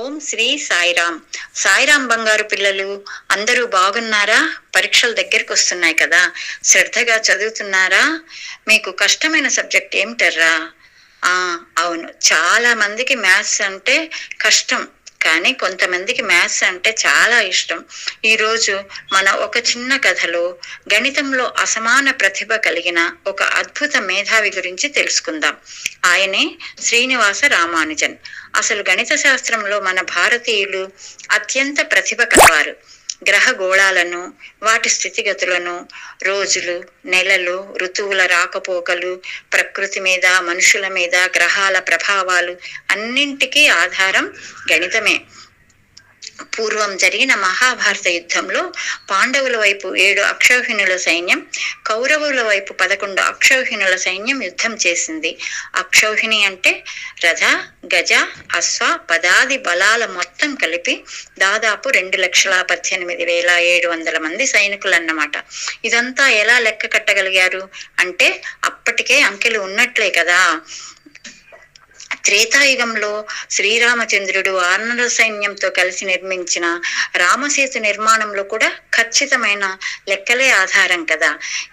ఓం శ్రీ సాయిరామ్. సాయిరామ్ బంగారు పిల్లలు అందరూ బాగున్నారా? పరీక్షలు దగ్గరికి వస్తున్నాయి కదా, శ్రద్ధగా చదువుతున్నారా? మీకు కష్టమైన సబ్జెక్ట్ ఏమిటర్రా? ఆ అవును, చాలా మందికి మ్యాథ్స్ అంటే కష్టం, కానీ కొంతమందికి మ్యాథ్స్ అంటే చాలా ఇష్టం. ఈరోజు మన ఒక చిన్న కథలో గణితంలో అసమాన ప్రతిభ కలిగిన ఒక అద్భుత మేధావి గురించి తెలుసుకుందాం. ఆయనే శ్రీనివాస రామానుజన్. అసలు గణిత శాస్త్రంలో మన భారతీయులు అత్యంత ప్రతిభ కలవారు. గ్రహ గోళాలను, వాటి స్థితిగతులను, రోజులు, నెలలు, ఋతువుల రాకపోకలు, ప్రకృతి మీద, మనుషుల మీద గ్రహాల ప్రభావాలు అన్నింటికీ ఆధారం గణితమే. పూర్వం జరిగిన మహాభారత యుద్ధంలో పాండవుల వైపు 7 అక్షౌహిణుల సైన్యం, కౌరవుల వైపు 11 అక్షౌహిణుల సైన్యం యుద్ధం చేసింది. అక్షౌహిణి అంటే రథ, గజ, అశ్వ, పదాది బలాల మొత్తం కలిపి దాదాపు 2,18,700 మంది సైనికులు అన్నమాట. ఇదంతా ఎలా లెక్క కట్టగలిగారు అంటే అప్పటికే అంకెలు ఉన్నట్లే కదా. త్రేతాయుగంలో శ్రీరామచంద్రుడు వానర సైన్యంతో కలిసి నిర్మించిన రామసేతు నిర్మాణంలో కూడా ఖచ్చితమైన లెక్కలే ఆధారం కదా.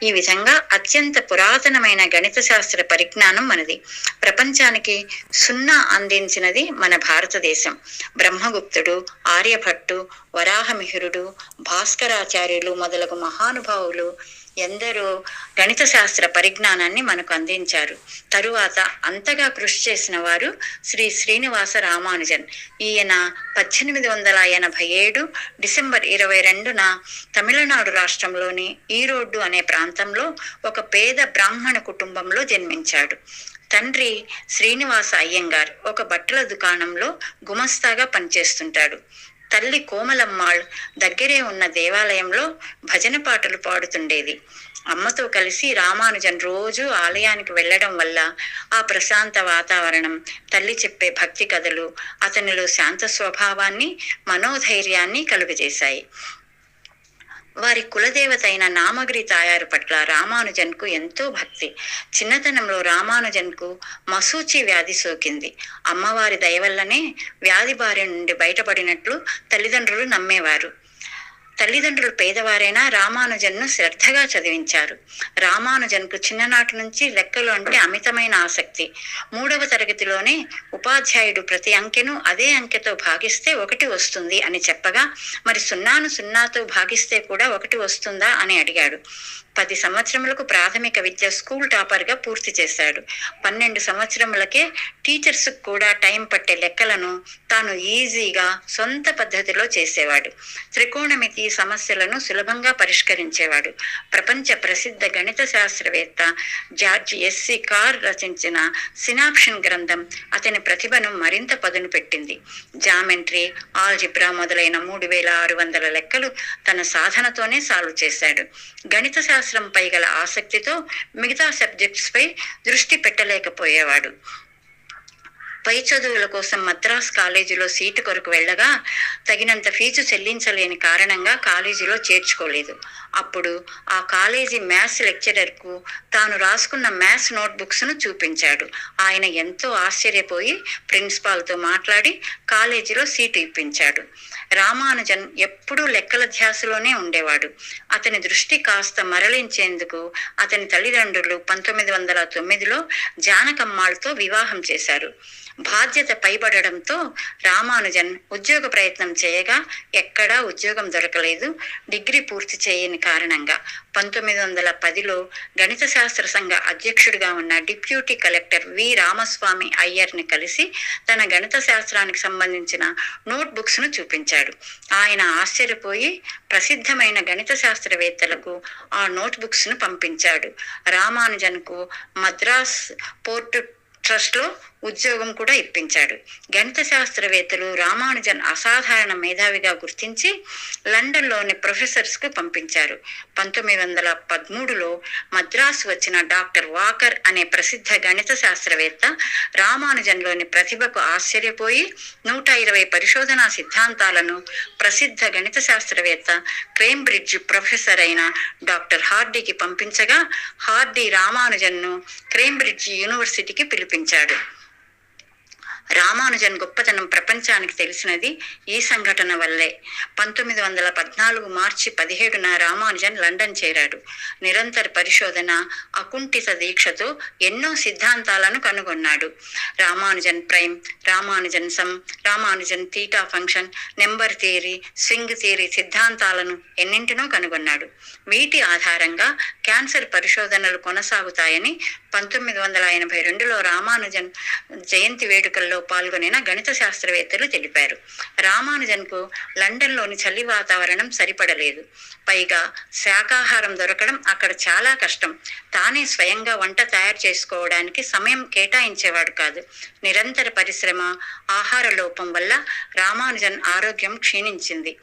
ఈ విధంగా అత్యంత పురాతనమైన గణిత శాస్త్ర పరిజ్ఞానం మనది. ప్రపంచానికి సున్నా అందించినది మన భారతదేశం. బ్రహ్మగుప్తుడు, ఆర్యభట్టు, వరాహమిహిరుడు, భాస్కరాచార్యులు మొదలగు మహానుభావులు ఎందరో గణిత శాస్త్ర పరిజ్ఞానాన్ని మనకు అందించారు. తరువాత అంతగా కృషి చేసిన వారు శ్రీ శ్రీనివాస రామానుజన్. ఈయన 1887 డిసెంబర్ 22న తమిళనాడు రాష్ట్రంలోని ఈరోడ్డు అనే ప్రాంతంలో ఒక పేద బ్రాహ్మణ కుటుంబంలో జన్మించాడు. తండ్రి శ్రీనివాస అయ్యంగార్ ఒక బట్టల దుకాణంలో గుమస్తాగా పనిచేస్తుంటాడు. తల్లి కోమలమ్మాళ్ దగ్గరే ఉన్న దేవాలయంలో భజన పాటలు పాడుతుండేది. అమ్మతో కలిసి రామానుజన్ రోజు ఆలయానికి వెళ్ళడం వల్ల ఆ ప్రశాంత వాతావరణం, తల్లి చెప్పే భక్తి కథలు అతనిలో శాంత స్వభావాన్ని, మనోధైర్యాన్ని కలుగజేశాయి. వారి కులదేవత అయిన నామగిరి తాయారు పట్ల రామానుజన్కు ఎంతో భక్తి. చిన్నతనంలో రామానుజన్కు మసూచి వ్యాధి సోకింది. అమ్మవారి దయవల్లనే వ్యాధి బారి నుండి బయటపడినట్లు తల్లిదండ్రులు నమ్మేవారు. తల్లిదండ్రులు పేదవారైనా రామానుజన్ను శ్రద్ధగా చదివించారు. రామానుజన్కు చిన్ననాటి నుంచి లెక్కలు అంటే అమితమైన ఆసక్తి. 3వ తరగతిలోనే ఉపాధ్యాయుడు ప్రతి అంకెను అదే అంకెతో భాగిస్తే 1 వస్తుంది అని చెప్పగా, మరి 0ను 0తో భాగిస్తే కూడా 1 వస్తుందా అని అడిగాడు. 10 సంవత్సరములకు ప్రాథమిక విద్య స్కూల్ టాపర్గా పూర్తి చేశాడు. 12 సంవత్సరములకే టీచర్స్ కూడా టైం పట్టే లెక్కలను తాను ఈజీగా సొంత పద్ధతిలో చేసేవాడు. త్రికోణమితి సమస్యలను సులభంగా పరిష్కరించేవాడు. ప్రపంచ ప్రసిద్ధ గణిత శాస్త్రవేత్త జార్జ్ ఎస్సి కార్ రచించిన సినాప్షన్ గ్రంథం అతని ప్రతిభను మరింత పదును పెట్టింది. జామెట్రీ, ఆల్జిబ్రా మొదలైన 3600 లెక్కలు తన సాధనతోనే సాల్వ్ చేశాడు. గణిత శాస్త్రంపై గల ఆసక్తితో మిగతా సబ్జెక్ట్స్ పై దృష్టి పెట్టలేకపోయేవాడు. పై చదువుల కోసం మద్రాస్ కాలేజీలో సీటు కొరకు వెళ్ళగా తగినంత ఫీజు చెల్లించలేని కారణంగా కాలేజీలో చేర్చుకోలేదు. అప్పుడు ఆ కాలేజీ మ్యాథ్స్ లెక్చరర్కు తాను రాసుకున్న మ్యాథ్స్ నోట్బుక్స్ను చూపించాడు. ఆయన ఎంతో ఆశ్చర్యపోయి ప్రిన్సిపాల్తో మాట్లాడి కాలేజీలో సీటు ఇప్పించాడు. రామానుజన్ ఎప్పుడూ లెక్కల ధ్యాసలోనే ఉండేవాడు. అతని దృష్టి కాస్త మరలించేందుకు అతని తల్లిదండ్రులు 1909లో జానకమ్మాళ్తో వివాహం చేశారు. బాధ్యత పైబడడంతో రామానుజన్ ఉద్యోగ ప్రయత్నం చేయగా ఎక్కడా ఉద్యోగం దొరకలేదు. డిగ్రీ పూర్తి చేయని కారణంగా 1910లో గణిత శాస్త్ర సంఘ అధ్యక్షుడిగా ఉన్న డిప్యూటీ కలెక్టర్ వి రామస్వామి అయ్యర్ని కలిసి తన గణిత శాస్త్రానికి సంబంధించిన నోట్బుక్స్ను చూపించాడు. ఆయన ఆశ్చర్యపోయి ప్రసిద్ధమైన గణిత శాస్త్రవేత్తలకు ఆ నోట్బుక్స్ను పంపించాడు. రామానుజన్కు మద్రాస్ పోర్ట్ ట్రస్ట్లో ఉద్యోగం కూడా ఇప్పించాడు. గణిత శాస్త్రవేత్తలు రామానుజన్ అసాధారణ మేధావిగా గుర్తించి లండన్లోని ప్రొఫెసర్స్కు పంపించారు. 1913లో మద్రాసు వచ్చిన డాక్టర్ వాకర్ అనే ప్రసిద్ధ గణిత శాస్త్రవేత్త రామానుజన్లోని ప్రతిభకు ఆశ్చర్యపోయి 120 పరిశోధనా సిద్ధాంతాలను ప్రసిద్ధ గణిత శాస్త్రవేత్త కేంబ్రిడ్జ్ ప్రొఫెసర్ అయిన డాక్టర్ హార్డీకి పంపించగా, హార్డీ రామానుజన్ను కేంబ్రిడ్జ్ యూనివర్సిటీకి పిలిపించాడు. రామానుజన్ గొప్పతనం ప్రపంచానికి తెలిసినది ఈ సంఘటన వల్లే. 1914 మార్చి 17న రామానుజన్ లండన్ చేరాడు. నిరంతర పరిశోధన, అకుంఠిత దీక్షతో ఎన్నో సిద్ధాంతాలను కనుగొన్నాడు. Ramanujan prime, Ramanujan some, Ramanujan theta function, number theory, swing theory సిద్ధాంతాలను ఎన్నింటినో కనుగొన్నాడు. వీటి ఆధారంగా క్యాన్సర్ పరిశోధనలు కొనసాగుతాయని 1982లో రామానుజన్ జయంతి వేడుకల్లో పాల్గొనిన గణిత శాస్త్రవేత్తలు తెలిపారు. రామానుజన్కు లండన్లోని చలి వాతావరణం సరిపడలేదు. పైగా శాకాహారం దొరకడం అక్కడ చాలా కష్టం. తానే స్వయంగా వంట తయారు చేసుకోవడానికి సమయం కేటాయించేవాడు కాదు. నిరంతర పరిశ్రమ, ఆహార లోపం వల్ల రామానుజన్ ఆరోగ్యం క్షీణించింది.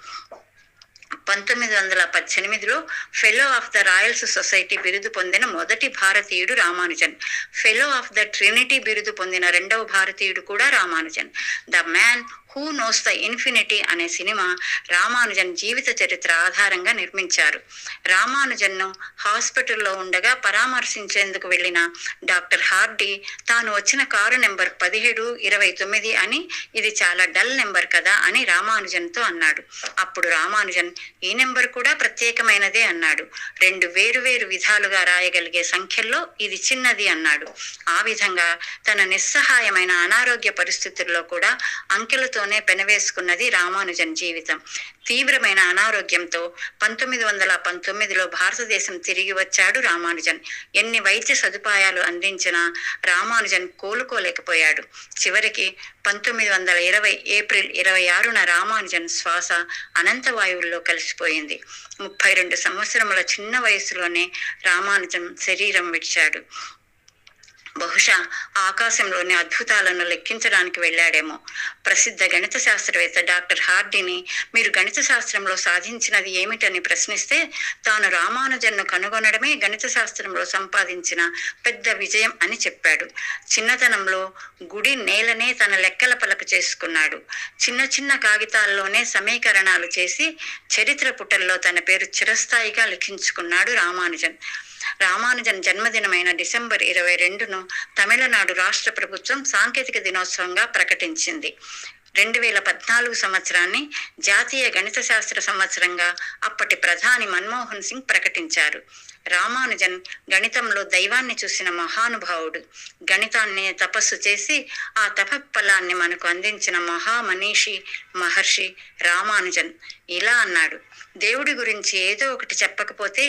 1918లో fellow of the royals society బిరుదు పొందిన మొదటి భారతీయుడు Ramanujan. Fellow of the Trinity బిరుదు పొందిన రెండవ భారతీయుడు కూడా Ramanujan. The man who knows the infinity అనే సినిమా రామానుజన్ జీవిత చరిత్ర ఆధారంగా నిర్మించారు. రామానుజన్ను హాస్పిటల్లో ఉండగా పరామర్శించేందుకు వెళ్లిన డాక్టర్ హార్డీ తాను వచ్చిన కారు నెంబర్ 1729 అని, ఇది చాలా డల్ నెంబర్ కదా అని రామానుజన్తో అన్నాడు. అప్పుడు రామానుజన్ ఈ నెంబర్ కూడా ప్రత్యేకమైనదే అన్నాడు. 2 వేరు విధాలుగా రాయగలిగే సంఖ్యల్లో ఇది చిన్నది అన్నాడు. ఆ విధంగా తన నిస్సహాయమైన అనారోగ్య పరిస్థితుల్లో కూడా అంకెలతోనే పెనవేసుకున్నది రామానుజన్ జీవితం. తీవ్రమైన అనారోగ్యంతో 1919లో భారతదేశం తిరిగి వచ్చాడు రామానుజన్. ఎన్ని వైద్య సదుపాయాలు అందించినా రామానుజన్ కోలుకోలేకపోయాడు. చివరికి 1920 ఏప్రిల్ 26న రామానుజన్ శ్వాస అనంతవాయువుల్లో కలిసిపోయింది. 32 సంవత్సరముల చిన్న వయసులోనే రామానుజన్ శరీరం విడిచాడు. బహుశా ఆకాశంలోని అద్భుతాలను లెక్కించడానికి వెళ్ళాడేమో. ప్రసిద్ధ గణిత శాస్త్రవేత్త డాక్టర్ హార్డీని మీరు గణిత శాస్త్రంలో సాధించినది ఏమిటని ప్రశ్నిస్తే తాను రామానుజన్ను కనుగొనడమే గణిత శాస్త్రంలో సంపాదించిన పెద్ద విజయం అని చెప్పాడు. చిన్నతనంలో గుడి నేలనే తన లెక్కల పలక చేసుకున్నాడు. చిన్న కాగితాల్లోనే సమీకరణాలు చేసి చరిత్ర పుటల్లో తన పేరు చిరస్థాయిగా లిఖించుకున్నాడు రామానుజన్. రామానుజన్ జన్మదినమైన డిసెంబర్ 22ను తమిళనాడు రాష్ట్ర ప్రభుత్వం సాంకేతిక దినోత్సవంగా ప్రకటించింది. 2014 సంవత్సరాన్ని జాతీయ గణిత శాస్త్ర సంవత్సరంగా అప్పటి ప్రధాని మన్మోహన్ సింగ్ ప్రకటించారు. రామానుజన్ గణితంలో దైవాన్ని చూసిన మహానుభావుడు. గణితాన్ని తపస్సు చేసి ఆ తపఫలాన్ని మనకు అందించిన మహామనీషి మహర్షి రామానుజన్ ఇలా అన్నాడు: దేవుడి గురించి ఏదో ఒకటి చెప్పకపోతే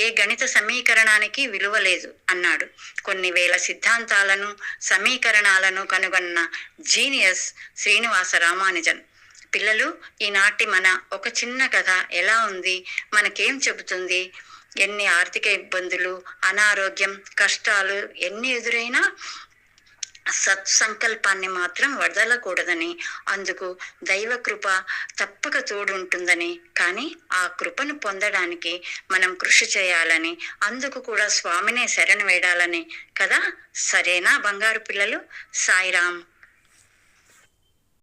ఏ గణిత సమీకరణానికి విలువ లేదు అన్నాడు. కొన్ని వేల సిద్ధాంతాలను, సమీకరణాలను కనుగొన్న జీనియస్ శ్రీనివాస రామానుజన్. పిల్లలు, ఈనాటి మన ఒక చిన్న కథ ఎలా ఉంది, మనకేం చెబుతుంది? ఎన్ని ఆర్థిక ఇబ్బందులు, అనారోగ్యం, కష్టాలు ఎన్ని ఎదురైనా సత్సంకల్పాన్ని మాత్రం వదలకూడదని, అందుకు దైవ కృప తప్పక తోడుంటుందని, కానీ ఆ కృపను పొందడానికి మనం కృషి చేయాలని, అందుకు కూడా స్వామినే శరణు వేడాలని కదా. సరేనా బంగారు పిల్లలు? సాయిరామ్.